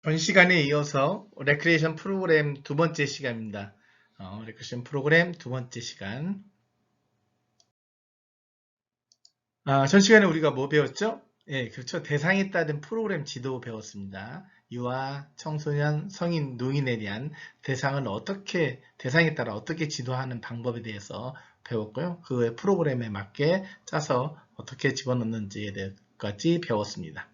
전 시간에 이어서 레크리에이션 프로그램 두 번째 시간입니다. 레크리에이션 프로그램 두 번째 시간. 전 시간에 우리가 뭐 배웠죠? 예, 그렇죠. 대상에 따른 프로그램 지도 배웠습니다. 유아, 청소년, 성인, 노인에 대한 대상에 따라 어떻게 지도하는 방법에 대해서 배웠고요. 그 외 프로그램에 맞게 짜서 어떻게 집어넣는지에 대해서까지 배웠습니다.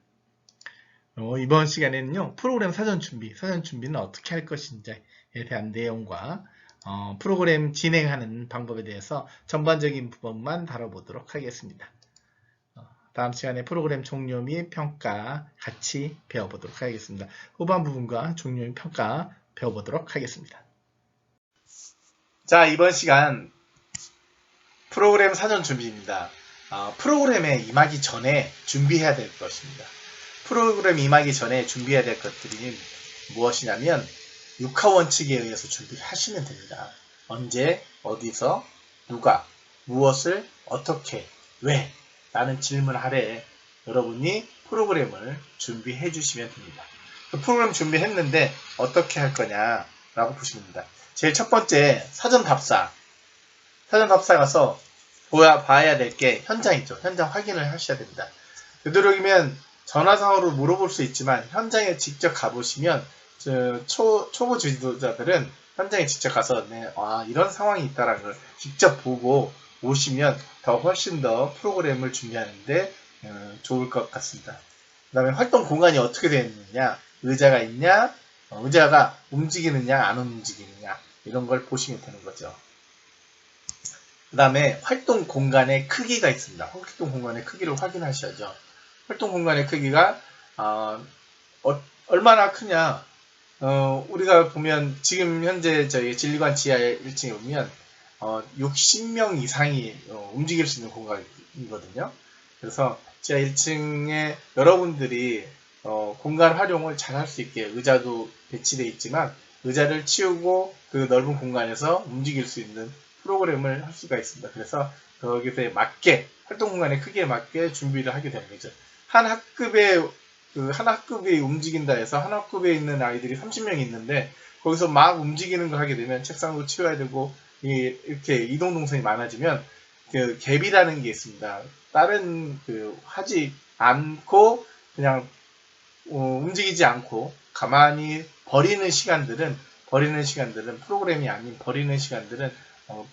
이번 시간에는요, 프로그램 사전 준비는 어떻게 할 것인지에 대한 내용과 프로그램 진행하는 방법에 대해서 전반적인 부분만 다뤄보도록 하겠습니다. 다음 시간에 프로그램 종료 및 평가 같이 배워보도록 하겠습니다. 후반 부분과 종료 및 평가 배워보도록 하겠습니다. 자, 이번 시간 프로그램 사전 준비입니다. 프로그램에 임하기 전에 준비해야 될 것입니다. 프로그램 임하기 전에 준비해야 될 것들이 무엇이냐면 육하원칙에 의해서 준비를 하시면 됩니다. 언제, 어디서, 누가, 무엇을, 어떻게, 왜 라는 질문 아래에 여러분이 프로그램을 준비해 주시면 됩니다. 그 프로그램 준비했는데 어떻게 할 거냐 라고 보시면 됩니다. 제일 첫 번째 사전 답사 가서 봐야 될 게 현장이죠. 현장 확인을 하셔야 됩니다. 되도록이면 전화상으로 물어볼 수 있지만 현장에 직접 가보시면 초보 지도자들은 현장에 직접 가서 이런 상황이 있다는 걸 직접 보고 오시면 훨씬 더 프로그램을 준비하는데 좋을 것 같습니다. 그 다음에 활동 공간이 어떻게 되어 있느냐, 의자가 있냐, 의자가 움직이느냐 안 움직이느냐 이런 걸 보시면 되는 거죠. 그 다음에 활동 공간의 크기가 있습니다. 활동 공간의 크기를 확인하셔야죠. 활동 공간의 크기가 얼마나 크냐. 우리가 보면 지금 현재 저희 진리관 지하 1층에 보면 60명 이상이 움직일 수 있는 공간이거든요. 그래서 지하 1층에 여러분들이 공간 활용을 잘 할 수 있게 의자도 배치되어 있지만 의자를 치우고 그 넓은 공간에서 움직일 수 있는 프로그램을 할 수가 있습니다. 그래서 거기에 맞게 활동 공간의 크기에 맞게 준비를 하게 되는 거죠. 한 학급이 움직인다 해서 한 학급에 있는 아이들이 30명이 있는데 거기서 막 움직이는 걸 하게 되면 책상도 치워야 되고 이렇게 이동 동선이 많아지면 그 갭이라는 게 있습니다. 다른 하지 않고 그냥 움직이지 않고 가만히 버리는 시간들은 프로그램이 아닌 버리는 시간들은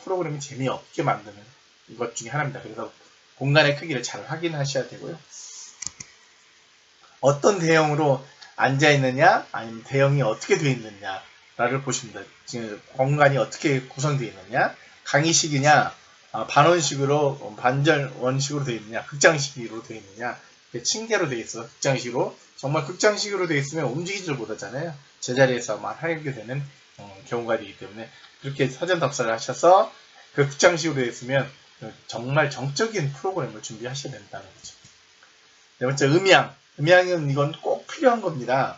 프로그램이 재미없게 만드는 것 중에 하나입니다. 그래서 공간의 크기를 잘 확인하셔야 되고요. 어떤 대형으로 앉아있느냐 아니면 대형이 어떻게 되어 있느냐를 보십니다. 지금 공간이 어떻게 구성되어 있느냐, 강의식이냐, 반원식으로 반전원식으로 되어 있느냐, 극장식으로 되어 있느냐, 층계로 되어 있어. 극장식으로 정말 극장식으로 되어 있으면 움직이지를 못하잖아요. 제자리에서만 하게 되는 경우가 되기 때문에 그렇게 사전 답사를 하셔서 그 극장식으로 되어 있으면 정말 정적인 프로그램을 준비하셔야 된다는 거죠. 네 번째, 음향은 이건 꼭 필요한 겁니다.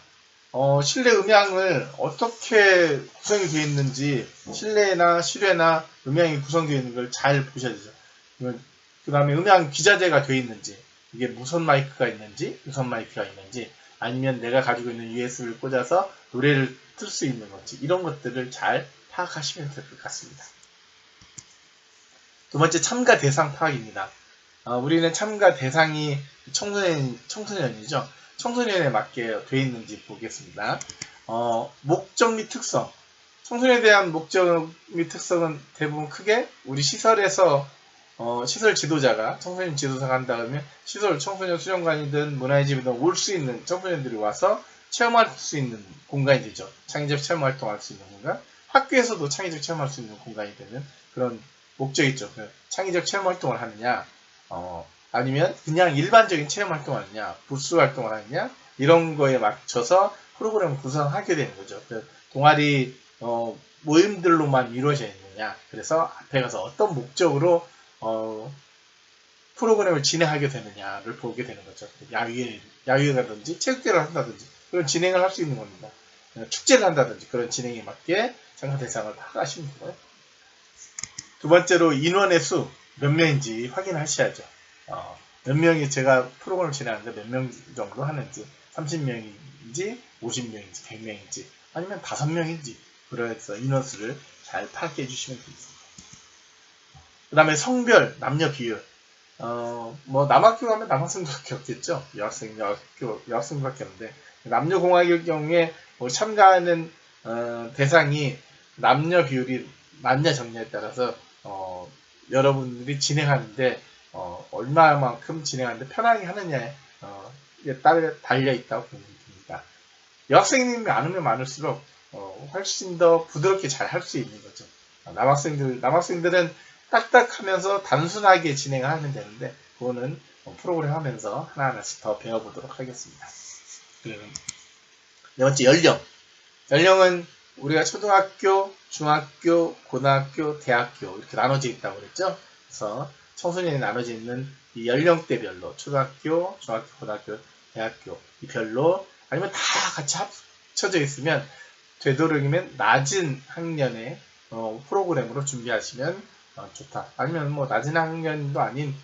실내 음향을 어떻게 구성이 되어 있는지, 실내나 실외나 음향이 구성되어 있는 걸 잘 보셔야 되죠. 그 다음에 음향 기자재가 되어 있는지, 이게 무선 마이크가 있는지, 유선 마이크가 있는지, 아니면 내가 가지고 있는 USB를 꽂아서 노래를 틀 수 있는 건지, 이런 것들을 잘 파악하시면 될 것 같습니다. 두 번째, 참가 대상 파악입니다. 우리는 참가 대상이 청소년이죠. 청소년에 맞게 되어 있는지 보겠습니다. 목적 및 특성. 청소년에 대한 목적 및 특성은 대부분 크게 우리 시설에서 시설 지도자가 청소년 지도사가 한 다음에 시설 청소년 수련관이든 문화의 집이든 올 수 있는 청소년들이 와서 체험할 수 있는 공간이 되죠. 창의적 체험 활동할 수 있는 공간. 학교에서도 창의적 체험할 수 있는 공간이 되는 그런 목적이 있죠. 창의적 체험 활동을 하느냐, 아니면 그냥 일반적인 체험 활동을 하느냐, 부스 활동을 하느냐, 이런 거에 맞춰서 프로그램을 구성하게 되는 거죠. 동아리 모임들로만 이루어져 있느냐, 그래서 앞에 가서 어떤 목적으로 프로그램을 진행하게 되느냐를 보게 되는 거죠. 야유회라든지 체육대회를 한다든지 그런 진행을 할 수 있는 겁니다. 축제를 한다든지 그런 진행에 맞게 참가 대상을 파악하시면 되고요. 두 번째로 인원의 수 몇 명인지 확인하셔야죠. 몇 명이 제가 프로그램을 진행하는데 몇 명 정도 하는지, 30명인지 50명인지 100명인지 아니면 5명인지 그래서 인원수를 잘 파악해 주시면 되겠습니다. 그 다음에 성별, 남녀 비율. 뭐 남학교 가면 남학생밖에 없겠죠. 여학생밖에 없는데 남녀공학일 경우에 뭐 참가하는 대상이 남녀 비율이 맞냐 적냐에 따라서 여러분들이 진행하는데 얼마만큼 진행하는데 편하게 하느냐에 따라 달려 있다고 보면 됩니다. 여학생님이 많으면 많을수록 훨씬 더 부드럽게 잘 할 수 있는 거죠. 남학생들은 딱딱하면서 단순하게 진행을 하면 되는데 그거는 프로그램 하면서 하나하나씩 더 배워보도록 하겠습니다. 네 번째, 연령은 우리가 초등학교, 중학교, 고등학교, 대학교 이렇게 나눠져 있다고 그랬죠. 그래서 청소년이 나눠져 있는 이 연령대별로 초등학교, 중학교, 고등학교, 대학교 이 별로 아니면 다 같이 합쳐져 있으면 되도록이면 낮은 학년의 프로그램으로 준비하시면 좋다. 아니면 뭐 낮은 학년도 아닌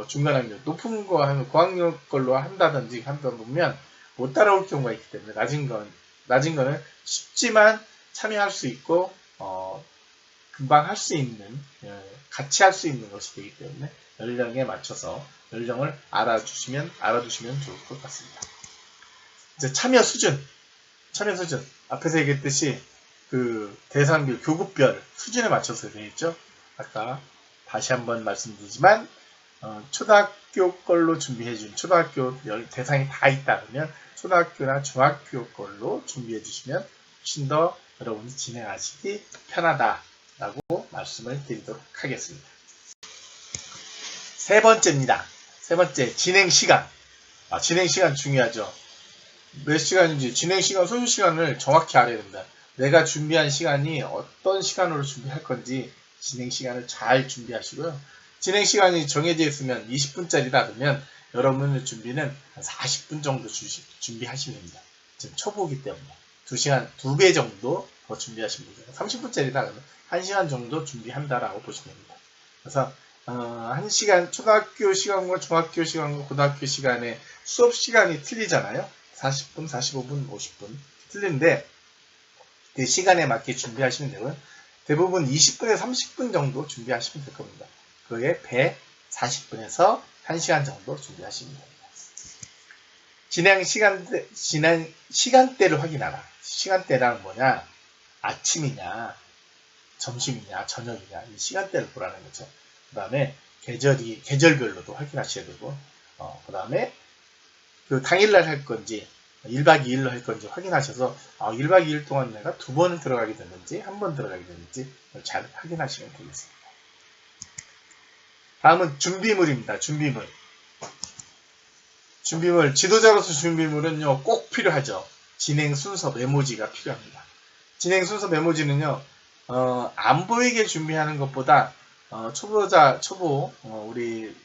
중간 학년, 높은 거 하면 고학년 걸로 한다든지 한다 보면 못 따라올 경우가 있기 때문에 낮은 거는 쉽지만 참여할 수 있고 금방 할 수 있는 같이 할 수 있는 것이 되기 때문에 연령에 맞춰서 연령을 알아두시면 좋을 것 같습니다. 이제 참여 수준 앞에서 얘기했듯이 그 대상별, 교급별 수준에 맞춰서 되겠죠. 아까 다시 한번 말씀드리지만 초등학교 걸로 준비해준 초등학교 대상이 다 있다 그러면 초등학교나 중학교 걸로 준비해 주시면 훨씬 더 여러분이 진행하시기 편하다라고 말씀을 드리도록 하겠습니다. 세 번째, 진행 시간. 진행 시간 중요하죠. 몇 시간인지 진행 시간, 소요 시간을 정확히 알아야 됩니다. 내가 준비한 시간이 어떤 시간으로 준비할 건지 진행 시간을 잘 준비하시고요. 진행 시간이 정해져 있으면 20분짜리다 그러면 여러분의 준비는 한 40분 정도 준비하시면 됩니다. 지금 초보기 때문에 2배 정도 더 준비하시면 됩니다. 30분짜리다 그러면 1시간 정도 준비한다라고 보시면 됩니다. 그래서 1시간, 초등학교 시간과 중학교 시간과 고등학교 시간에 수업 시간이 틀리잖아요. 40분, 45분, 50분 틀린데 그 시간에 맞게 준비하시면 되고요. 대부분 20분에서 30분 정도 준비하시면 될 겁니다. 그에 배 40분에서 1시간 정도 준비하시면 됩니다. 진행 시간대를 확인하라. 시간대란 뭐냐? 아침이냐, 점심이냐, 저녁이냐 이 시간대를 보라는 거죠. 그 다음에 계절별로도 확인하셔야 되고 그 다음에 그 당일날 할 건지 1박 2일로 할 건지 확인하셔서 1박 2일 동안 내가 2번 들어가게 됐는지 1번 들어가게 됐는지 잘 확인하시면 되겠습니다. 다음은 준비물입니다. 준비물, 지도자로서 준비물은요 꼭 필요하죠. 진행 순서 메모지가 필요합니다. 진행 순서 메모지는요 안 보이게 준비하는 것보다 초보 우리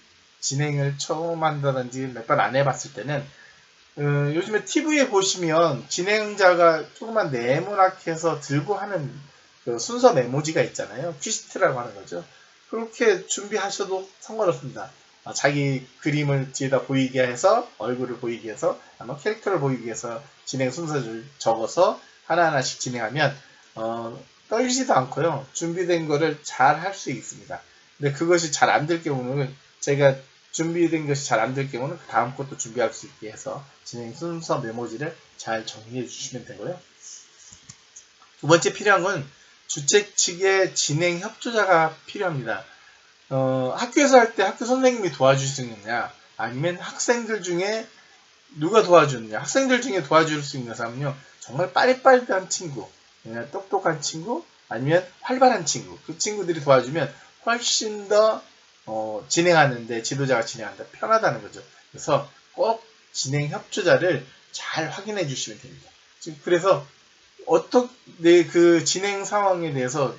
진행을 처음 한다든지 몇 번 안 해봤을 때는 요즘에 TV에 보시면 진행자가 조그만 네모나게해서 들고 하는 그 순서 메모지가 있잖아요. 퀴스트라고 하는 거죠. 그렇게 준비하셔도 상관없습니다. 자기 그림을 뒤에다 보이게 해서 얼굴을 보이게 해서 아마 캐릭터를 보이게 해서 진행 순서를 적어서 하나하나씩 진행하면 떨리지도 않고요. 준비된 거를 잘 할 수 있습니다. 근데 그것이 잘 안 될 경우는 제가 준비된 것이 잘 안 될 경우는 다음 것도 준비할 수 있게 해서 진행 순서 메모지를 잘 정리해 주시면 되고요. 두 번째 필요한 건 주최 측의 진행 협조자가 필요합니다. 학교에서 할 때 학교 선생님이 도와줄 수 있느냐 아니면 학생들 중에 누가 도와주느냐. 학생들 중에 도와줄 수 있는 사람은요 정말 빠릿빠릿한 친구, 똑똑한 친구 아니면 활발한 친구, 그 친구들이 도와주면 훨씬 더 진행하는데 지도자가 진행하는데 편하다는 거죠. 그래서 꼭 진행 협조자를 잘 확인해 주시면 됩니다. 그래서 어떻게 그 진행 상황에 대해서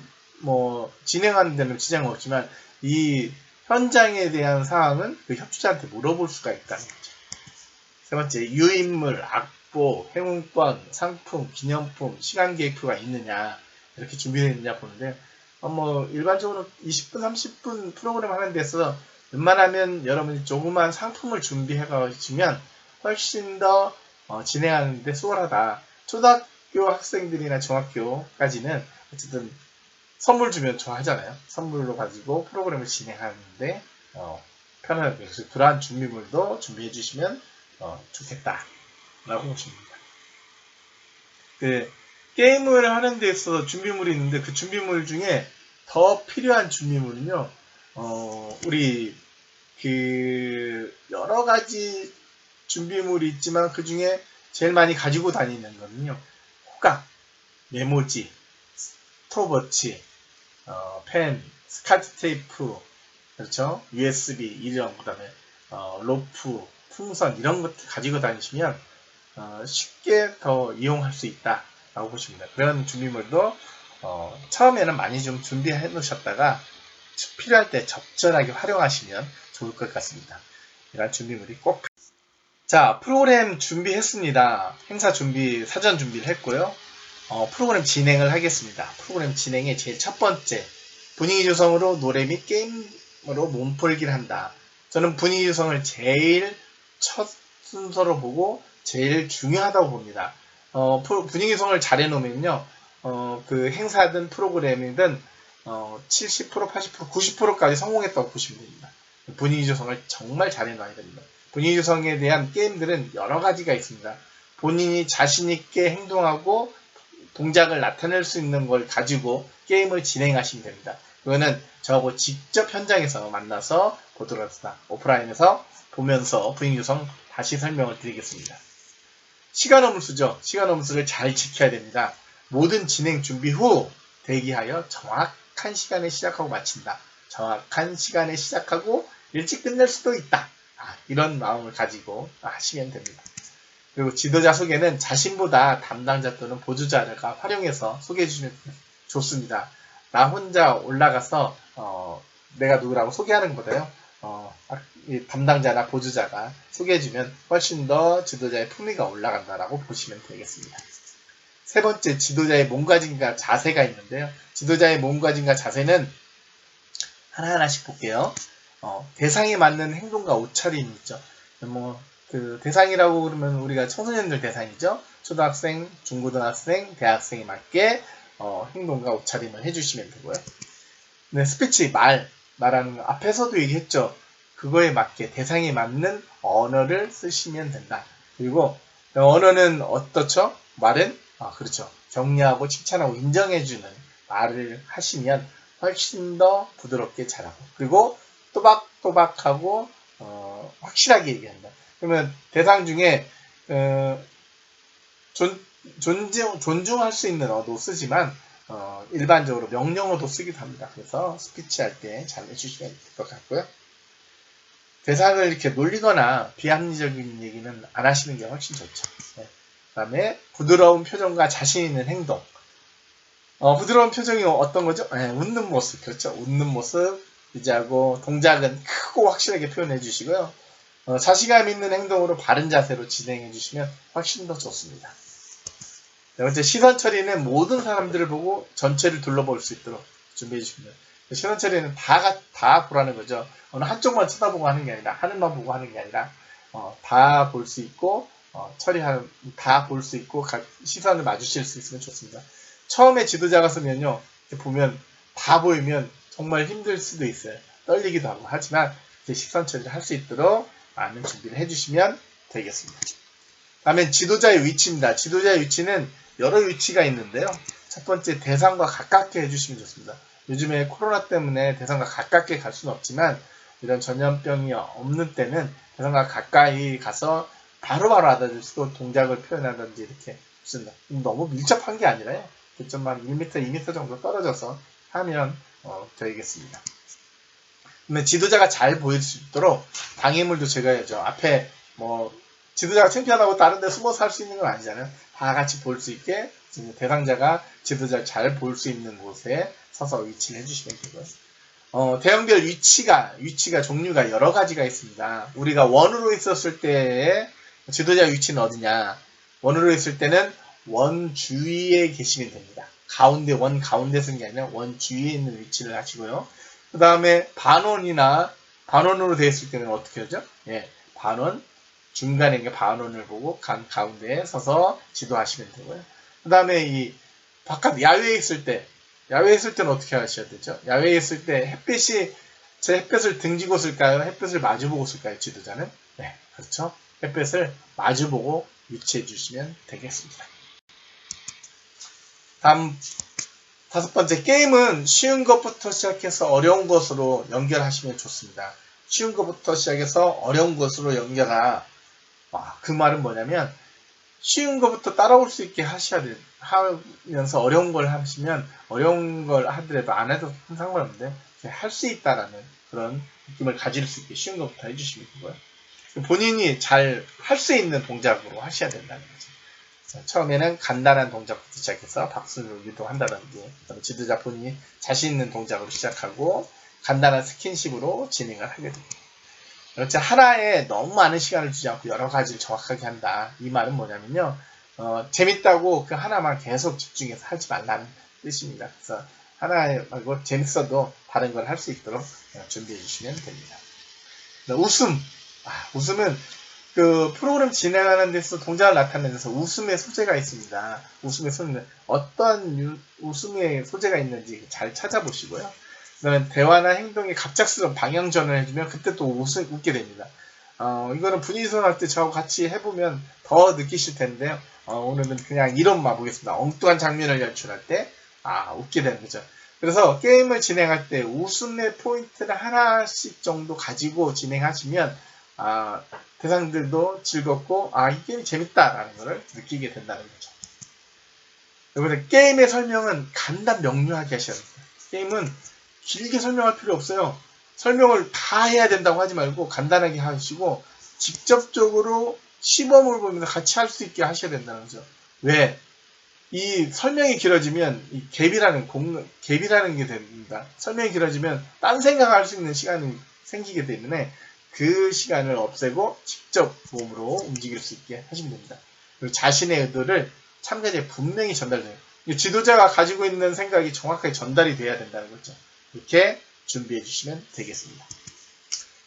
진행하는 데는 지장은 없지만 이 현장에 대한 사항은 그 협조자한테 물어볼 수가 있다는 거죠. 세 번째, 유인물, 악보, 행운권, 상품, 기념품, 시간 계획표가 있느냐 이렇게 준비되어 있느냐 보는데 일반적으로 20분, 30분 프로그램 하는 데서 웬만하면 여러분이 조그만 상품을 준비해 가시면 훨씬 더 진행하는데 수월하다. 초등학교 학생들이나 중학교까지는 어쨌든 선물 주면 좋아하잖아요. 선물로 가지고 프로그램을 진행하는데 편하게 그래서 그러한 준비물도 준비해 주시면 좋겠다라고 보십니다. 그 게임을 하는 데 있어서 준비물이 있는데 그 준비물 중에 더 필요한 준비물은요. 우리 그 여러 가지 준비물이 있지만 그 중에 제일 많이 가지고 다니는 거는요. 호각, 메모지, 스톱워치, 펜, 스카트 테이프, 그렇죠? USB 이런 그다음에 로프, 풍선 이런 것들 가지고 다니시면 쉽게 더 이용할 수 있다라고 보십니다. 그런 준비물도 처음에는 많이 좀 준비해 놓으셨다가 필요할 때 적절하게 활용하시면 좋을 것 같습니다. 이런 준비물이 꼭. 자, 프로그램 준비했습니다. 행사 준비, 사전 준비를 했고요. 프로그램 진행을 하겠습니다. 프로그램 진행의 제일 첫 번째, 분위기 조성으로 노래 및 게임으로 몸풀기를 한다. 저는 분위기 조성을 제일 첫 순서로 보고 제일 중요하다고 봅니다. 분위기 조성을 잘 해놓으면요, 그 행사든 프로그램이든 70%, 80%, 90%까지 성공했다고 보시면 됩니다. 분위기 조성을 정말 잘 해놔야 됩니다. 분위기 조성에 대한 게임들은 여러 가지가 있습니다. 본인이 자신있게 행동하고 동작을 나타낼 수 있는 걸 가지고 게임을 진행하시면 됩니다. 그거는 저하고 직접 현장에서 만나서 보도록 하겠습니다. 오프라인에서 보면서 분위기 조성 다시 설명을 드리겠습니다. 시간 어물수죠. 시간 어물수를 잘 지켜야 됩니다. 모든 진행 준비 후 대기하여 정확한 시간에 시작하고 마친다. 정확한 시간에 시작하고 일찍 끝낼 수도 있다. 이런 마음을 가지고 하시면 됩니다. 그리고 지도자 소개는 자신보다 담당자 또는 보조자가 활용해서 소개해 주시면 좋습니다. 나 혼자 올라가서 내가 누구라고 소개하는 것보다요. 담당자나 보조자가 소개해 주면 훨씬 더 지도자의 품위가 올라간다라고 보시면 되겠습니다. 세 번째, 지도자의 몸가짐과 자세가 있는데요. 지도자의 몸가짐과 자세는 하나하나씩 볼게요. 대상에 맞는 행동과 옷차림이 있죠. 그 대상이라고 그러면 우리가 청소년들 대상이죠. 초등학생, 중고등학생, 대학생에 맞게 행동과 옷차림을 해주시면 되고요. 네, 스피치, 말하는 거 앞에서도 얘기했죠. 그거에 맞게 대상에 맞는 언어를 쓰시면 된다. 그리고 언어는 어떻죠? 말은 그렇죠. 격려하고 칭찬하고 인정해주는 말을 하시면 훨씬 더 부드럽게 잘하고 그리고 또박또박하고 확실하게 얘기한다. 그러면 대상 중에 존중할 수 있는 어도 쓰지만 일반적으로 명령어도 쓰기도 합니다. 그래서 스피치 할 때 잘 해주시면 될 것 같고요. 대상을 이렇게 놀리거나 비합리적인 얘기는 안 하시는 게 훨씬 좋죠. 네. 그 다음에 부드러운 표정과 자신 있는 행동. 부드러운 표정이 어떤 거죠? 네, 웃는 모습. 그렇죠. 웃는 모습 유지하고 동작은 크고 확실하게 표현해 주시고요. 자신감 있는 행동으로 바른 자세로 진행해 주시면 훨씬 더 좋습니다. 네 번째, 시선 처리는 모든 사람들을 보고 전체를 둘러볼 수 있도록 준비해 주시면 돼요. 시선 처리는 다 보라는 거죠. 어느 한쪽만 쳐다보고 하는 게 아니라, 하늘만 보고 하는 게 아니라, 다 볼 수 있고, 다 볼 수 있고, 시선을 마주칠 수 있으면 좋습니다. 처음에 지도자가 쓰면요, 보면, 다 보이면 정말 힘들 수도 있어요. 떨리기도 하고. 하지만, 시선 처리를 할 수 있도록 많은 준비를 해주시면 되겠습니다. 다음엔 지도자의 위치입니다. 지도자의 위치는 여러 위치가 있는데요. 첫 번째, 대상과 가깝게 해주시면 좋습니다. 요즘에 코로나 때문에 대상과 가깝게 갈 수는 없지만 이런 전염병이 없는 때는 대상과 가까이 가서 바로바로 알아들 수도 동작을 표현하든지 이렇게 씁니다. 너무 밀접한 게 아니라요. 개점만 1m, 2m 정도 떨어져서 하면 되겠습니다. 그러면 지도자가 잘 보일 수 있도록 방해물도 제거해야죠. 앞에 지도자가 창피하다고 다른 데 숨어서 할 수 있는 건 아니잖아요. 다 같이 볼 수 있게 대상자가 지도자를 잘 볼 수 있는 곳에 서서 위치를 해주시면 되고요. 대형별 위치가 종류가 여러 가지가 있습니다. 우리가 원으로 있었을 때의 지도자 위치는 어디냐? 원으로 있을 때는 원 주위에 계시면 됩니다. 원 가운데 쓴 게 아니라 원 주위에 있는 위치를 하시고요. 그 다음에 반원으로 되어 있을 때는 어떻게 하죠? 예, 반원 중간에 있는 반원을 보고 가운데에 서서 지도하시면 되고요. 그 다음에 이 바깥 야외에 있을 때는 어떻게 하셔야 되죠? 야외에 있을 때 제 햇볕을 등지고 쓸까요? 햇볕을 마주보고 쓸까요? 지도자는? 네, 그렇죠. 햇볕을 마주보고 위치해 주시면 되겠습니다. 다음 5번째, 게임은 쉬운 것부터 시작해서 어려운 것으로 연결하시면 좋습니다. 쉬운 것부터 시작해서 어려운 것으로 연결하. 그 말은 뭐냐면 쉬운 것부터 따라올 수 있게 하면서 어려운 걸 하시면 어려운 걸 하더라도 안 해도 상관없는데 할 수 있다라는 그런 느낌을 가질 수 있게 쉬운 것부터 해주시면 되고요. 본인이 잘 할 수 있는 동작으로 하셔야 된다는 거죠. 처음에는 간단한 동작부터 시작해서 박수를 유도한다든지 지도자 본인이 자신 있는 동작으로 시작하고 간단한 스킨십으로 진행을 하게 됩니다. 그렇지, 하나에 너무 많은 시간을 주지 않고 여러 가지를 정확하게 한다. 이 말은 뭐냐면요. 재밌다고 그 하나만 계속 집중해서 하지 말라는 뜻입니다. 그래서 하나에 말고 재밌어도 다른 걸 할 수 있도록 준비해 주시면 됩니다. 웃음은 그 프로그램 진행하는 데서 동작을 나타내면서 웃음의 소재가 있습니다. 웃음의 소재는 어떤 웃음의 소재가 있는지 잘 찾아보시고요. 그다음에 대화나 행동에 갑작스러운 방향전을 해주면 그때 또 웃게 됩니다. 이거는 분위기선할 때 저하고 같이 해보면 더 느끼실 텐데요. 오늘은 그냥 이론만 보겠습니다. 엉뚱한 장면을 연출할 때 웃게 되는 거죠. 그래서 게임을 진행할 때 웃음의 포인트를 하나씩 정도 가지고 진행하시면 대상들도 즐겁고 이 게임이 재밌다라는 것을 느끼게 된다는 거죠. 여러분, 게임의 설명은 간단 명료하게 하셔야 됩니다. 게임은 길게 설명할 필요 없어요. 설명을 다 해야 된다고 하지 말고 간단하게 하시고 직접적으로 시범을 보면서 같이 할 수 있게 하셔야 된다는 거죠. 왜? 이 설명이 길어지면 이 갭이라는 게 됩니다. 설명이 길어지면 딴 생각할 수 있는 시간이 생기기 때문에 그 시간을 없애고 직접 몸으로 움직일 수 있게 하시면 됩니다. 그리고 자신의 의도를 참가자에 분명히 전달돼요. 지도자가 가지고 있는 생각이 정확하게 전달이 돼야 된다는 거죠. 이렇게 준비해 주시면 되겠습니다.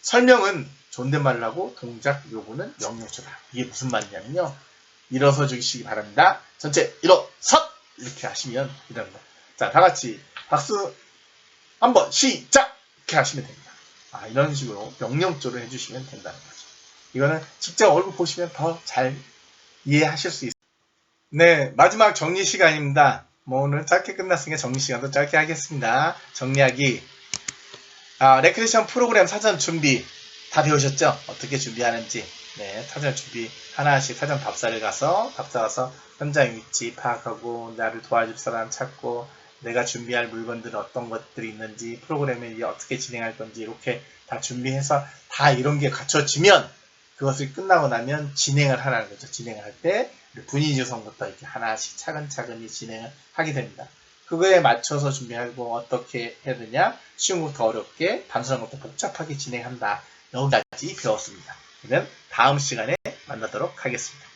설명은 존댓말을 하고 동작 요구는 명령조다. 이게 무슨 말이냐면요. 일어서 주시기 바랍니다. 전체 일어서! 이렇게 하시면 이런 거. 자, 다 같이 박수 한번 시작! 이렇게 하시면 됩니다. 이런 식으로 명령조를 해주시면 된다는 거죠. 이거는 직접 얼굴 보시면 더 잘 이해하실 수 있습니다. 네, 마지막 정리 시간입니다. 오늘 짧게 끝났으니까 정리 시간도 짧게 하겠습니다. 정리하기. 레크레이션 프로그램 사전 준비 다 배우셨죠? 어떻게 준비하는지. 네, 사전 준비 하나씩 사전 답사를 가서 현장 위치 파악하고 나를 도와줄 사람 찾고 내가 준비할 물건들은 어떤 것들이 있는지 프로그램을 어떻게 진행할 건지 이렇게 다 준비해서 다 이런 게 갖춰지면 그것을 끝나고 나면 진행을 하라는 거죠. 진행을 할 때 분위기 조성부터 이렇게 하나씩 차근차근히 진행을 하게 됩니다. 그거에 맞춰서 준비하고 어떻게 해야 되냐? 쉬운 것부터 어렵게, 단순한 것부터 복잡하게 진행한다. 여기까지 배웠습니다. 그러면 다음 시간에 만나도록 하겠습니다.